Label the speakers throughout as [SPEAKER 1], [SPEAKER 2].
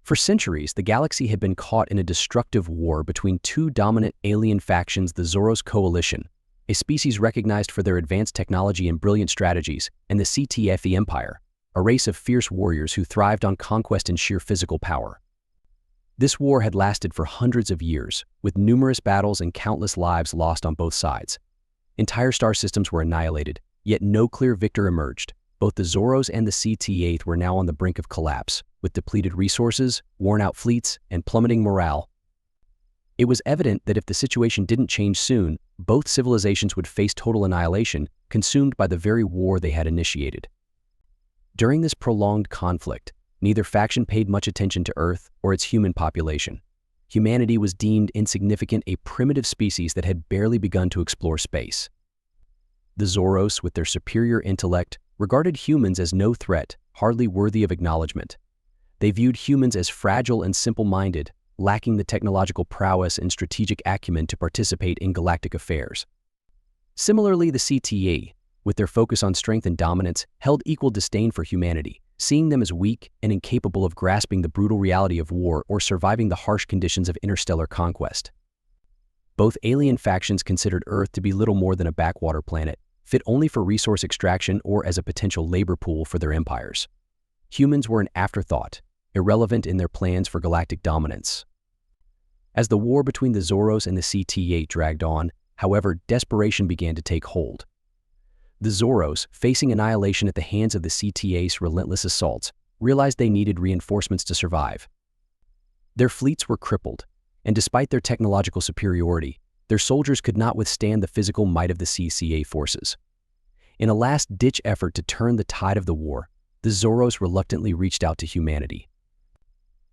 [SPEAKER 1] For centuries, the galaxy had been caught in a destructive war between two dominant alien factions, the Zoros Coalition, a species recognized for their advanced technology and brilliant strategies, and the Sci-Fi Empire, a race of fierce warriors who thrived on conquest and sheer physical power. This war had lasted for hundreds of years, with numerous battles and countless lives lost on both sides. Entire star systems were annihilated, yet no clear victor emerged. Both the Zoros and the Sci-Fi were now on the brink of collapse, with depleted resources, worn-out fleets, and plummeting morale. It was evident that if the situation didn't change soon, both civilizations would face total annihilation, consumed by the very war they had initiated. During this prolonged conflict, neither faction paid much attention to Earth or its human population. Humanity was deemed insignificant, a primitive species that had barely begun to explore space. The Zoros, with their superior intellect, regarded humans as no threat, hardly worthy of acknowledgement. They viewed humans as fragile and simple-minded, lacking the technological prowess and strategic acumen to participate in galactic affairs. Similarly, the Sci-Fi, with their focus on strength and dominance, held equal disdain for humanity, seeing them as weak and incapable of grasping the brutal reality of war or surviving the harsh conditions of interstellar conquest. Both alien factions considered Earth to be little more than a backwater planet, fit only for resource extraction or as a potential labor pool for their empires. Humans were an afterthought, irrelevant in their plans for galactic dominance. As the war between the Zoros and the Sci-Fi dragged on, however, desperation began to take hold. The Zoros, facing annihilation at the hands of the Sci-Fi's relentless assaults, realized they needed reinforcements to survive. Their fleets were crippled, and despite their technological superiority, their soldiers could not withstand the physical might of the Sci-Fi forces. In a last-ditch effort to turn the tide of the war, the Zoros reluctantly reached out to humanity.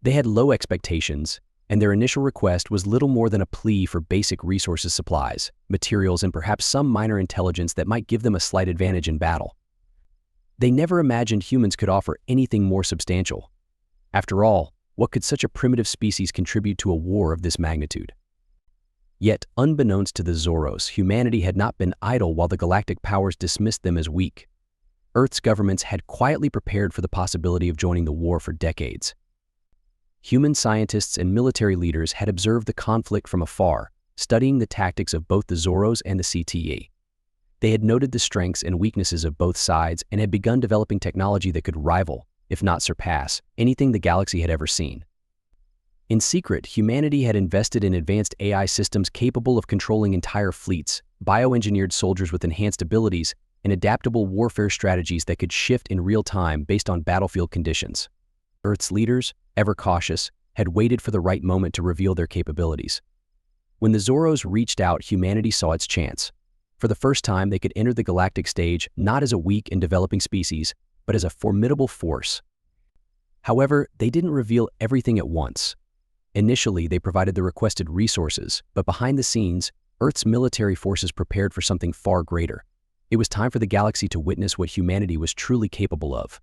[SPEAKER 1] They had low expectations, and their initial request was little more than a plea for basic resources, supplies, materials, and perhaps some minor intelligence that might give them a slight advantage in battle. They never imagined humans could offer anything more substantial. After all, what could such a primitive species contribute to a war of this magnitude? Yet, unbeknownst to the Zoros, humanity had not been idle while the galactic powers dismissed them as weak. Earth's governments had quietly prepared for the possibility of joining the war for decades. Human scientists and military leaders had observed the conflict from afar, studying the tactics of both the Zoros and the Sci-Fi. They had noted the strengths and weaknesses of both sides and had begun developing technology that could rival, if not surpass, anything the galaxy had ever seen. In secret, humanity had invested in advanced AI systems capable of controlling entire fleets, bioengineered soldiers with enhanced abilities, and adaptable warfare strategies that could shift in real time based on battlefield conditions. Earth's leaders, ever cautious, had waited for the right moment to reveal their capabilities. When the Zoros reached out, humanity saw its chance. For the first time, they could enter the galactic stage not as a weak and developing species, but as a formidable force. However, they didn't reveal everything at once. Initially, they provided the requested resources, but behind the scenes, Earth's military forces prepared for something far greater. It was time for the galaxy to witness what humanity was truly capable of.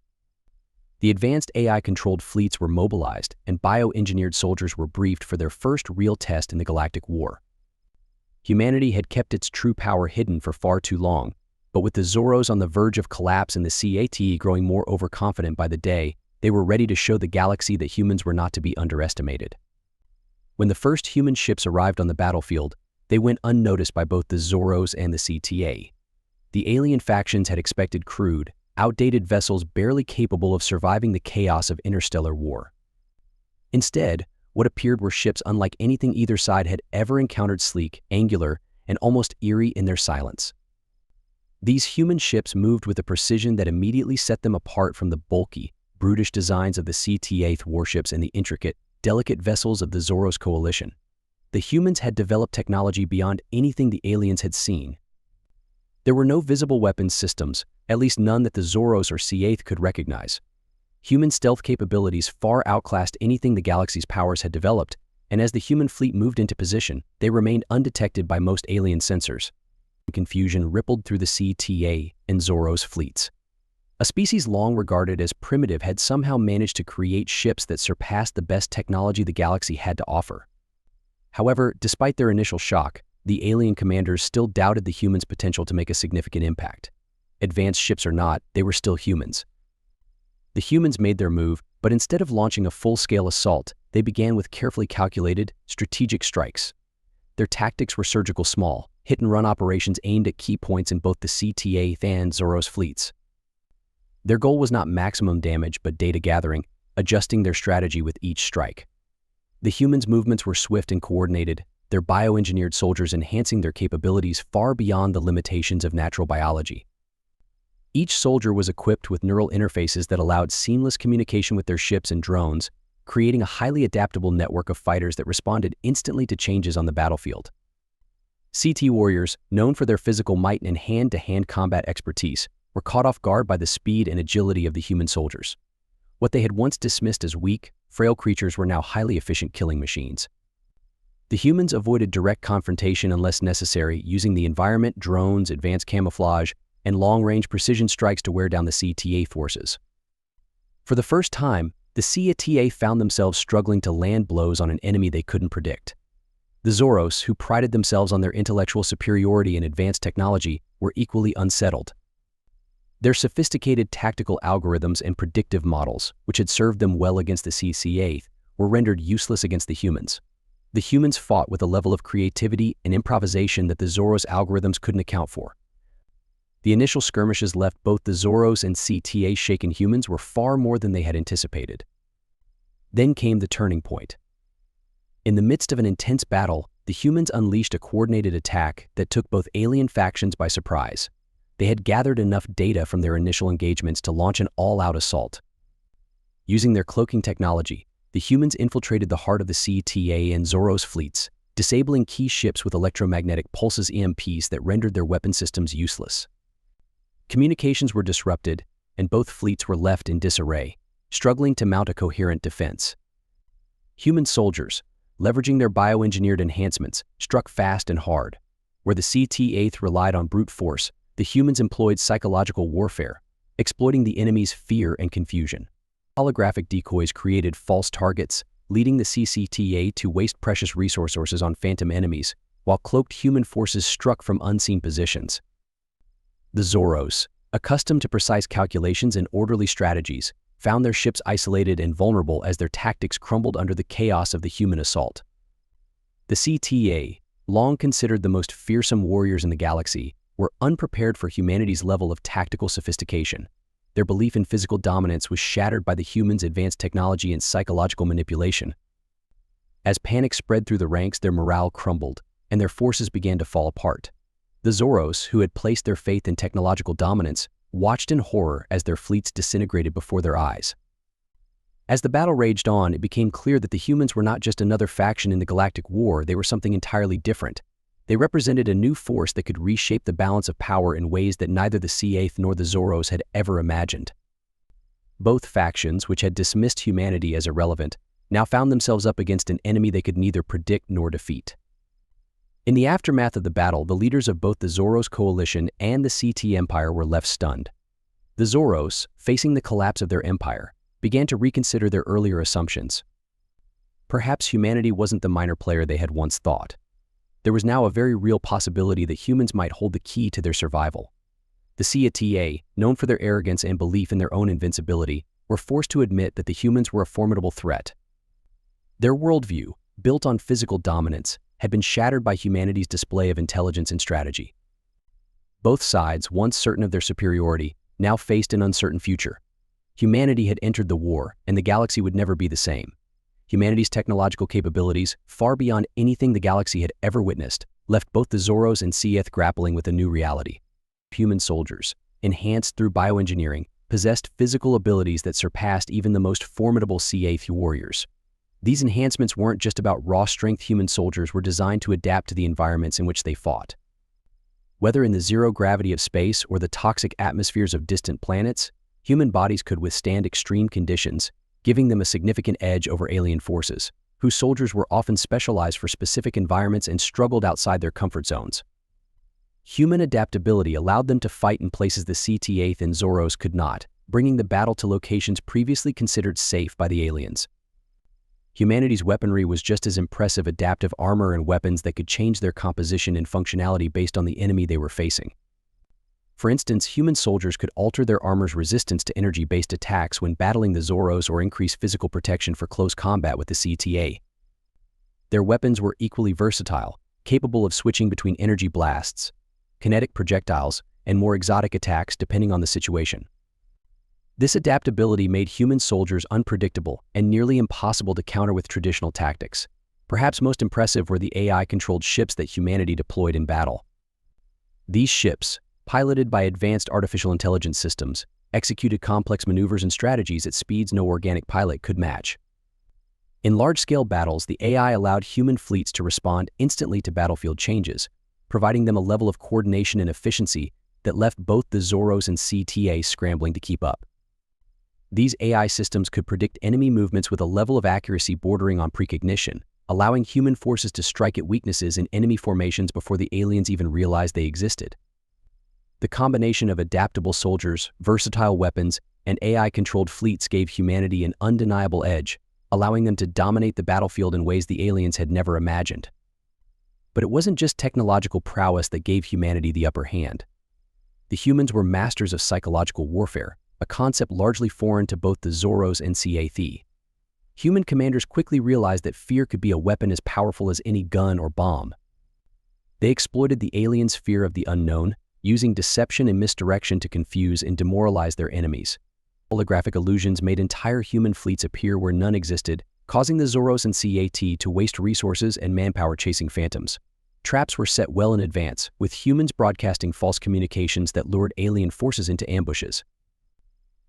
[SPEAKER 1] The advanced AI-controlled fleets were mobilized, and bioengineered soldiers were briefed for their first real test in the galactic war. Humanity had kept its true power hidden for far too long, but with the Zoros on the verge of collapse and the Sci-Fi growing more overconfident by the day, they were ready to show the galaxy that humans were not to be underestimated. When the first human ships arrived on the battlefield, they went unnoticed by both the Zoros and the Sci-Fi. The alien factions had expected crude, outdated vessels barely capable of surviving the chaos of interstellar war. Instead, what appeared were ships unlike anything either side had ever encountered, sleek, angular, and almost eerie in their silence. These human ships moved with a precision that immediately set them apart from the bulky, brutish designs of the Sci-Fi warships and the intricate, delicate vessels of the Zoros coalition. The humans had developed technology beyond anything the aliens had seen. There were no visible weapons systems, at least none that the Zoros or Sci-Fi could recognize. Human stealth capabilities far outclassed anything the galaxy's powers had developed, and as the human fleet moved into position, they remained undetected by most alien sensors. Confusion rippled through the Sci-Fi and Zoros fleets. A species long regarded as primitive had somehow managed to create ships that surpassed the best technology the galaxy had to offer. However, despite their initial shock, the alien commanders still doubted the humans' potential to make a significant impact. Advanced ships or not, they were still humans. The humans made their move, But instead of launching a full-scale assault, they began with carefully calculated, strategic strikes. Their tactics were surgical small, hit-and-run operations aimed at key points in both the CTA and Zoros fleets. Their goal was not maximum damage but data gathering, adjusting their strategy with each strike. The humans' movements were swift and coordinated, their bioengineered soldiers enhancing their capabilities far beyond the limitations of natural biology. Each soldier was equipped with neural interfaces that allowed seamless communication with their ships and drones, creating a highly adaptable network of fighters that responded instantly to changes on the battlefield. CT warriors, known for their physical might and hand-to-hand combat expertise, were caught off guard by the speed and agility of the human soldiers. What they had once dismissed as weak, frail creatures were now highly efficient killing machines. The humans avoided direct confrontation unless necessary, using the environment, drones, advanced camouflage, and long-range precision strikes to wear down the CTA forces. For the first time, the CTA found themselves struggling to land blows on an enemy they couldn't predict. The Zoros, who prided themselves on their intellectual superiority and advanced technology, were equally unsettled. Their sophisticated tactical algorithms and predictive models, which had served them well against the CCA, were rendered useless against the humans. The humans fought with a level of creativity and improvisation that the Zoros algorithms couldn't account for. The initial skirmishes left both the Zoros and CTA-shaken humans were far more than they had anticipated. Then came the turning point. In the midst of an intense battle, the humans unleashed a coordinated attack that took both alien factions by surprise. They had gathered enough data from their initial engagements to launch an all-out assault. Using their cloaking technology, the humans infiltrated the heart of the CTA and Zoros fleets, disabling key ships with electromagnetic pulses EMPs that rendered their weapon systems useless. Communications were disrupted, and both fleets were left in disarray, struggling to mount a coherent defense. Human soldiers, leveraging their bioengineered enhancements, struck fast and hard. Where the CTA relied on brute force, the humans employed psychological warfare, exploiting the enemy's fear and confusion. Holographic decoys created false targets, leading the CCTA to waste precious resources on phantom enemies, while cloaked human forces struck from unseen positions. The Zoros, accustomed to precise calculations and orderly strategies, found their ships isolated and vulnerable as their tactics crumbled under the chaos of the human assault. The CTA, long considered the most fearsome warriors in the galaxy, were unprepared for humanity's level of tactical sophistication. Their belief in physical dominance was shattered by the humans' advanced technology and psychological manipulation. As panic spread through the ranks, their morale crumbled, and their forces began to fall apart. The Zoros, who had placed their faith in technological dominance, watched in horror as their fleets disintegrated before their eyes. As the battle raged on, it became clear that the humans were not just another faction in the galactic war, they were something entirely different. They represented a new force that could reshape the balance of power in ways that neither the CA nor the Zoros had ever imagined. Both factions, which had dismissed humanity as irrelevant, now found themselves up against an enemy they could neither predict nor defeat. In the aftermath of the battle, the leaders of both the Zoros coalition and the CT Empire were left stunned. The Zoros, facing the collapse of their empire, began to reconsider their earlier assumptions. Perhaps humanity wasn't the minor player they had once thought. There was now a very real possibility that humans might hold the key to their survival. The CTA, known for their arrogance and belief in their own invincibility, were forced to admit that the humans were a formidable threat. Their worldview, built on physical dominance, had been shattered by humanity's display of intelligence and strategy. Both sides, once certain of their superiority, now faced an uncertain future. Humanity had entered the war, and the galaxy would never be the same. Humanity's technological capabilities, far beyond anything the galaxy had ever witnessed, left both the Zoros and Seath grappling with a new reality. Human soldiers, enhanced through bioengineering, possessed physical abilities that surpassed even the most formidable Seath warriors. These enhancements weren't just about raw strength. Human soldiers were designed to adapt to the environments in which they fought. Whether in the zero gravity of space or the toxic atmospheres of distant planets, human bodies could withstand extreme conditions, giving them a significant edge over alien forces, whose soldiers were often specialized for specific environments and struggled outside their comfort zones. Human adaptability allowed them to fight in places the CTA and Zoros could not, bringing the battle to locations previously considered safe by the aliens. Humanity's weaponry was just as impressive: adaptive armor and weapons that could change their composition and functionality based on the enemy they were facing. For instance, human soldiers could alter their armor's resistance to energy-based attacks when battling the Zoros or increase physical protection for close combat with the CTA. Their weapons were equally versatile, capable of switching between energy blasts, kinetic projectiles, and more exotic attacks depending on the situation. This adaptability made human soldiers unpredictable and nearly impossible to counter with traditional tactics. Perhaps most impressive were the AI-controlled ships that humanity deployed in battle. These ships, piloted by advanced artificial intelligence systems, executed complex maneuvers and strategies at speeds no organic pilot could match. In large-scale battles, the AI allowed human fleets to respond instantly to battlefield changes, providing them a level of coordination and efficiency that left both the Zoros and CTA scrambling to keep up. These AI systems could predict enemy movements with a level of accuracy bordering on precognition, allowing human forces to strike at weaknesses in enemy formations before the aliens even realized they existed. The combination of adaptable soldiers, versatile weapons, and AI-controlled fleets gave humanity an undeniable edge, allowing them to dominate the battlefield in ways the aliens had never imagined. But it wasn't just technological prowess that gave humanity the upper hand. The humans were masters of psychological warfare, a concept largely foreign to both the Zoros and Sci-Fi. Human commanders quickly realized that fear could be a weapon as powerful as any gun or bomb. They exploited the aliens' fear of the unknown, using deception and misdirection to confuse and demoralize their enemies. Holographic illusions made entire human fleets appear where none existed, causing the Zoros and CAT to waste resources and manpower chasing phantoms. Traps were set well in advance, with humans broadcasting false communications that lured alien forces into ambushes.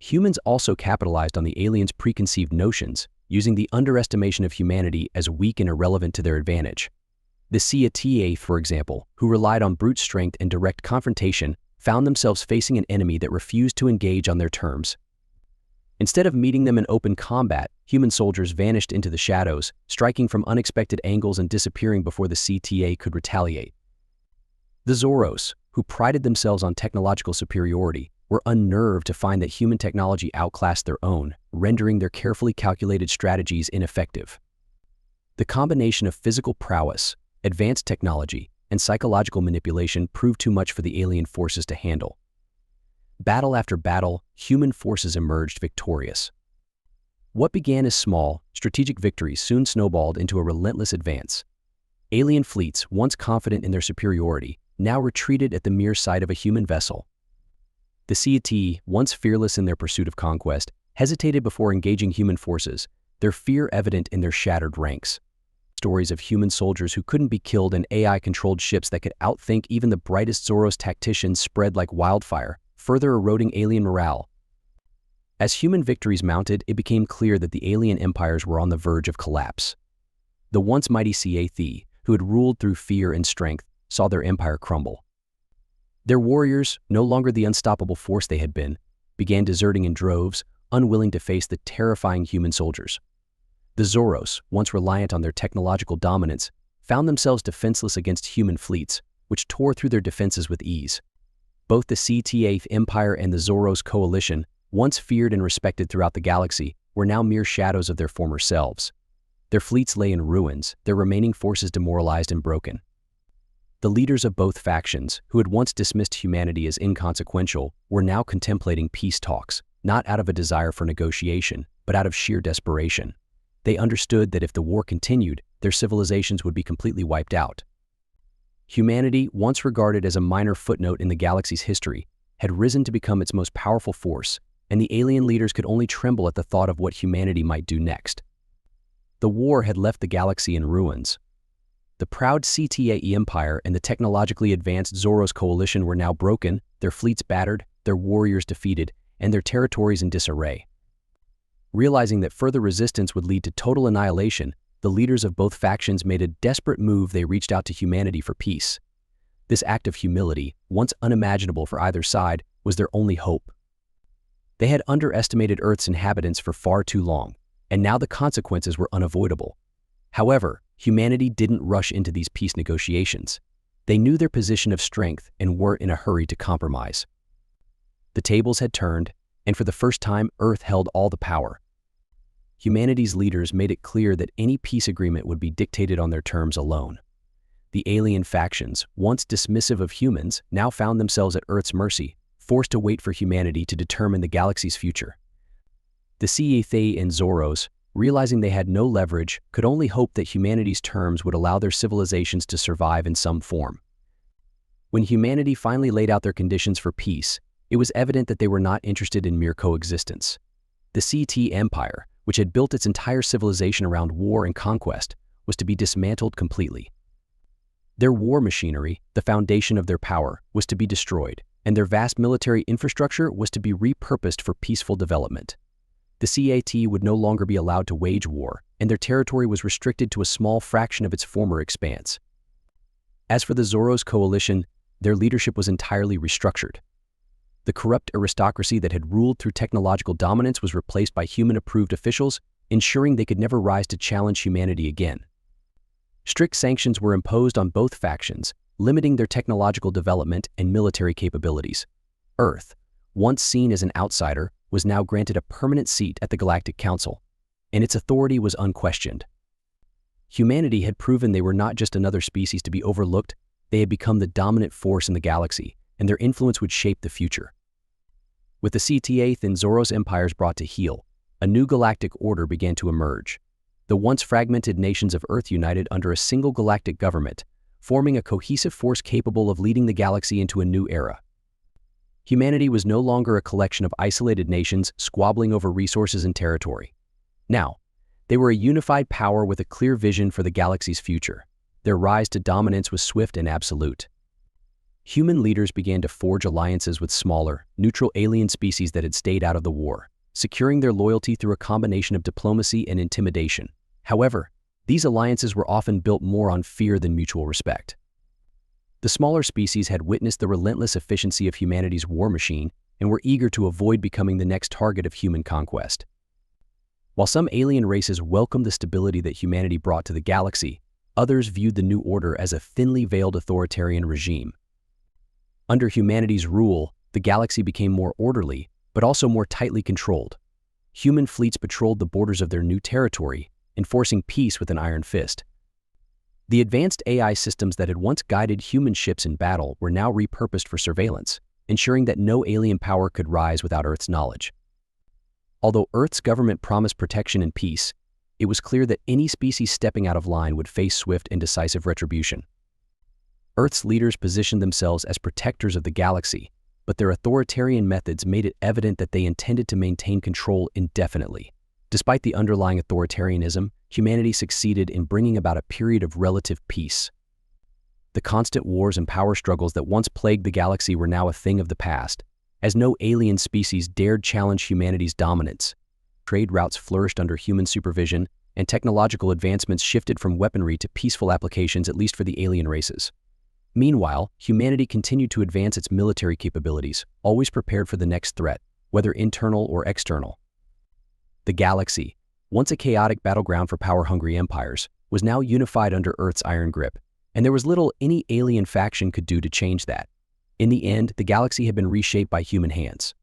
[SPEAKER 1] Humans also capitalized on the aliens' preconceived notions, using the underestimation of humanity as weak and irrelevant to their advantage. The CTA, for example, who relied on brute strength and direct confrontation, found themselves facing an enemy that refused to engage on their terms. Instead of meeting them in open combat, human soldiers vanished into the shadows, striking from unexpected angles and disappearing before the CTA could retaliate. The Zoros, who prided themselves on technological superiority, were unnerved to find that human technology outclassed their own, rendering their carefully calculated strategies ineffective. The combination of physical prowess, advanced technology, and psychological manipulation proved too much for the alien forces to handle. Battle after battle, human forces emerged victorious. What began as small, strategic victories soon snowballed into a relentless advance. Alien fleets, once confident in their superiority, now retreated at the mere sight of a human vessel. The CT, once fearless in their pursuit of conquest, hesitated before engaging human forces, their fear evident in their shattered ranks. Stories of human soldiers who couldn't be killed in AI-controlled ships that could outthink even the brightest Zoros tacticians spread like wildfire, further eroding alien morale. As human victories mounted, it became clear that the alien empires were on the verge of collapse. The once mighty Sci-Fi, who had ruled through fear and strength, saw their empire crumble. Their warriors, no longer the unstoppable force they had been, began deserting in droves, unwilling to face the terrifying human soldiers. The Zoros, once reliant on their technological dominance, found themselves defenseless against human fleets, which tore through their defenses with ease. Both the CTA Empire and the Zoros coalition, once feared and respected throughout the galaxy, were now mere shadows of their former selves. Their fleets lay in ruins, their remaining forces demoralized and broken. The leaders of both factions, who had once dismissed humanity as inconsequential, were now contemplating peace talks, not out of a desire for negotiation, but out of sheer desperation. They understood that if the war continued, their civilizations would be completely wiped out. Humanity, once regarded as a minor footnote in the galaxy's history, had risen to become its most powerful force, and the alien leaders could only tremble at the thought of what humanity might do next. The war had left the galaxy in ruins. The proud CTA Empire and the technologically advanced Zoros coalition were now broken, their fleets battered, their warriors defeated, and their territories in disarray. Realizing that further resistance would lead to total annihilation, the leaders of both factions made a desperate move. They reached out to humanity for peace. This act of humility, once unimaginable for either side, was their only hope. They had underestimated Earth's inhabitants for far too long, and now the consequences were unavoidable. However, humanity didn't rush into these peace negotiations. They knew their position of strength and weren't in a hurry to compromise. The tables had turned, and for the first time, Earth held all the power. Humanity's leaders made it clear that any peace agreement would be dictated on their terms alone. The alien factions, once dismissive of humans, now found themselves at Earth's mercy, forced to wait for humanity to determine the galaxy's future. The Sci-Fi and Zoros, realizing they had no leverage, could only hope that humanity's terms would allow their civilizations to survive in some form. When humanity finally laid out their conditions for peace, it was evident that they were not interested in mere coexistence. The CT Empire, which had built its entire civilization around war and conquest, was to be dismantled completely. Their war machinery, the foundation of their power, was to be destroyed, and their vast military infrastructure was to be repurposed for peaceful development. The CAT would no longer be allowed to wage war, and their territory was restricted to a small fraction of its former expanse. As for the Zoros coalition, their leadership was entirely restructured. The corrupt aristocracy that had ruled through technological dominance was replaced by human-approved officials, ensuring they could never rise to challenge humanity again. Strict sanctions were imposed on both factions, limiting their technological development and military capabilities. Earth, once seen as an outsider, was now granted a permanent seat at the Galactic Council, and its authority was unquestioned. Humanity had proven they were not just another species to be overlooked, they had become the dominant force in the galaxy, and their influence would shape the future. With the CT8th and Zoros empires brought to heel, a new galactic order began to emerge. The once fragmented nations of Earth united under a single galactic government, forming a cohesive force capable of leading the galaxy into a new era. Humanity was no longer a collection of isolated nations squabbling over resources and territory. Now, they were a unified power with a clear vision for the galaxy's future. Their rise to dominance was swift and absolute. Human leaders began to forge alliances with smaller, neutral alien species that had stayed out of the war, securing their loyalty through a combination of diplomacy and intimidation. However, these alliances were often built more on fear than mutual respect. The smaller species had witnessed the relentless efficiency of humanity's war machine and were eager to avoid becoming the next target of human conquest. While some alien races welcomed the stability that humanity brought to the galaxy, others viewed the new order as a thinly veiled authoritarian regime. Under humanity's rule, the galaxy became more orderly, but also more tightly controlled. Human fleets patrolled the borders of their new territory, enforcing peace with an iron fist. The advanced AI systems that had once guided human ships in battle were now repurposed for surveillance, ensuring that no alien power could rise without Earth's knowledge. Although Earth's government promised protection and peace, it was clear that any species stepping out of line would face swift and decisive retribution. Earth's leaders positioned themselves as protectors of the galaxy, but their authoritarian methods made it evident that they intended to maintain control indefinitely. Despite the underlying authoritarianism, humanity succeeded in bringing about a period of relative peace. The constant wars and power struggles that once plagued the galaxy were now a thing of the past, as no alien species dared challenge humanity's dominance. Trade routes flourished under human supervision, and technological advancements shifted from weaponry to peaceful applications, at least for the alien races. Meanwhile, humanity continued to advance its military capabilities, always prepared for the next threat, whether internal or external. The galaxy, once a chaotic battleground for power-hungry empires, was now unified under Earth's iron grip, and there was little any alien faction could do to change that. In the end, the galaxy had been reshaped by human hands.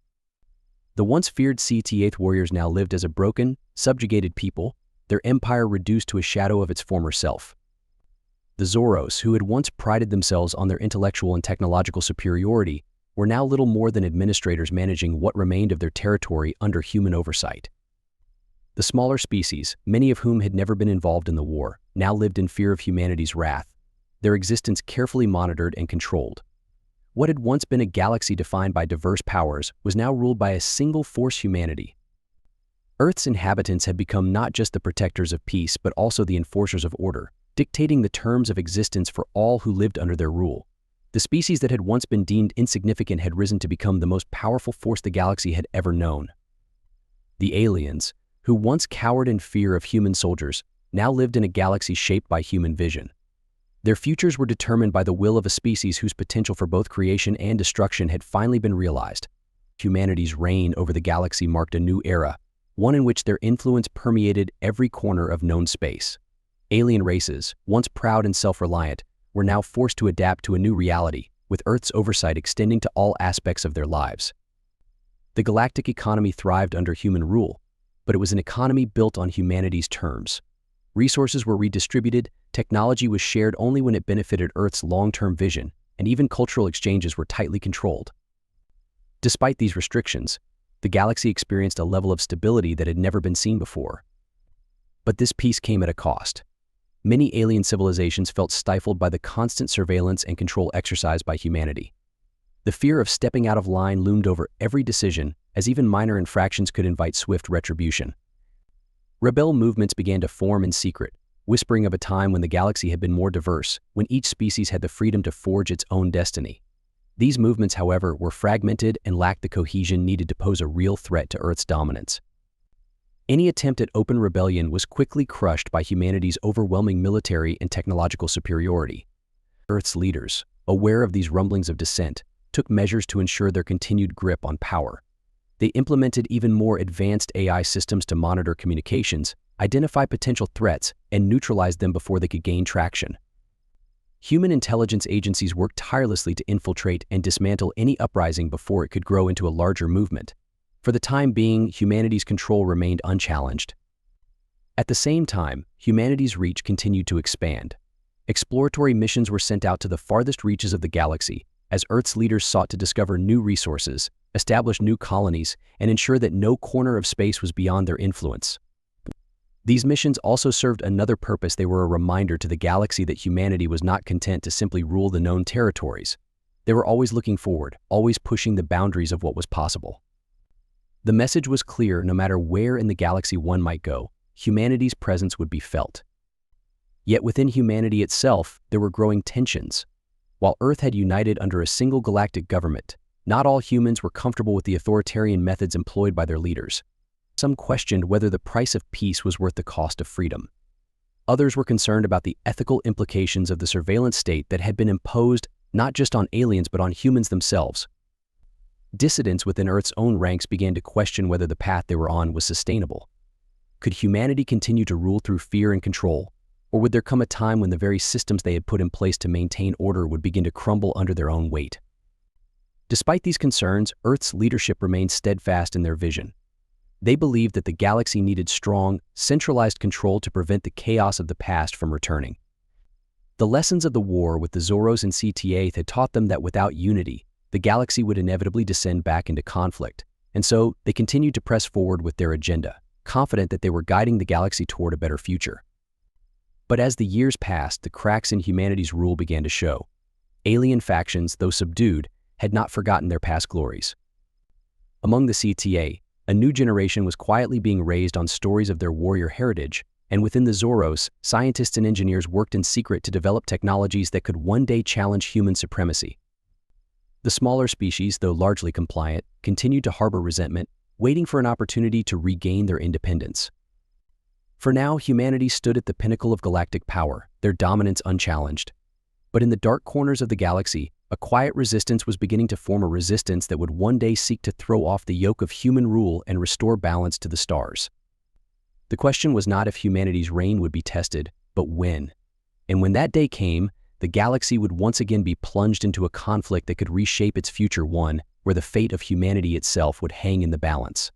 [SPEAKER 1] The once feared CT8th warriors now lived as a broken, subjugated people, their empire reduced to a shadow of its former self. The Zoros, who had once prided themselves on their intellectual and technological superiority, were now little more than administrators managing what remained of their territory under human oversight. The smaller species, many of whom had never been involved in the war, now lived in fear of humanity's wrath, their existence carefully monitored and controlled. What had once been a galaxy defined by diverse powers was now ruled by a single force: humanity. Earth's inhabitants had become not just the protectors of peace but also the enforcers of order, dictating the terms of existence for all who lived under their rule. The species that had once been deemed insignificant had risen to become the most powerful force the galaxy had ever known. The aliens, who once cowered in fear of human soldiers, now lived in a galaxy shaped by human vision. Their futures were determined by the will of a species whose potential for both creation and destruction had finally been realized. Humanity's reign over the galaxy marked a new era, one in which their influence permeated every corner of known space. Alien races, once proud and self-reliant, were now forced to adapt to a new reality, with Earth's oversight extending to all aspects of their lives. The galactic economy thrived under human rule, but it was an economy built on humanity's terms. Resources were redistributed, technology was shared only when it benefited Earth's long-term vision, and even cultural exchanges were tightly controlled. Despite these restrictions, the galaxy experienced a level of stability that had never been seen before. But this peace came at a cost. Many alien civilizations felt stifled by the constant surveillance and control exercised by humanity. The fear of stepping out of line loomed over every decision, as even minor infractions could invite swift retribution. Rebel movements began to form in secret, whispering of a time when the galaxy had been more diverse, when each species had the freedom to forge its own destiny. These movements, however, were fragmented and lacked the cohesion needed to pose a real threat to Earth's dominance. Any attempt at open rebellion was quickly crushed by humanity's overwhelming military and technological superiority. Earth's leaders, aware of these rumblings of dissent, took measures to ensure their continued grip on power. They implemented even more advanced AI systems to monitor communications, identify potential threats, and neutralize them before they could gain traction. Human intelligence agencies worked tirelessly to infiltrate and dismantle any uprising before it could grow into a larger movement. For the time being, humanity's control remained unchallenged. At the same time, humanity's reach continued to expand. Exploratory missions were sent out to the farthest reaches of the galaxy, as Earth's leaders sought to discover new resources, establish new colonies, and ensure that no corner of space was beyond their influence. These missions also served another purpose. They were a reminder to the galaxy that humanity was not content to simply rule the known territories. They were always looking forward, always pushing the boundaries of what was possible. The message was clear: no matter where in the galaxy one might go, humanity's presence would be felt. Yet within humanity itself, there were growing tensions. While Earth had united under a single galactic government, not all humans were comfortable with the authoritarian methods employed by their leaders. Some questioned whether the price of peace was worth the cost of freedom. Others were concerned about the ethical implications of the surveillance state that had been imposed not just on aliens but on humans themselves. Dissidents within Earth's own ranks began to question whether the path they were on was sustainable. Could humanity continue to rule through fear and control, or would there come a time when the very systems they had put in place to maintain order would begin to crumble under their own weight? Despite these concerns, Earth's leadership remained steadfast in their vision. They believed that the galaxy needed strong, centralized control to prevent the chaos of the past from returning. The lessons of the war with the Zoros and CTA had taught them that without unity, the galaxy would inevitably descend back into conflict, and so they continued to press forward with their agenda, confident that they were guiding the galaxy toward a better future. But as the years passed, the cracks in humanity's rule began to show. Alien factions, though subdued, had not forgotten their past glories. Among the CTA, a new generation was quietly being raised on stories of their warrior heritage, and within the Zoros, scientists and engineers worked in secret to develop technologies that could one day challenge human supremacy. The smaller species, though largely compliant, continued to harbor resentment, waiting for an opportunity to regain their independence. For now, humanity stood at the pinnacle of galactic power, their dominance unchallenged. But in the dark corners of the galaxy, a quiet resistance was beginning to form, a resistance that would one day seek to throw off the yoke of human rule and restore balance to the stars. The question was not if humanity's reign would be tested, but when. And when that day came, the galaxy would once again be plunged into a conflict that could reshape its future, one where the fate of humanity itself would hang in the balance.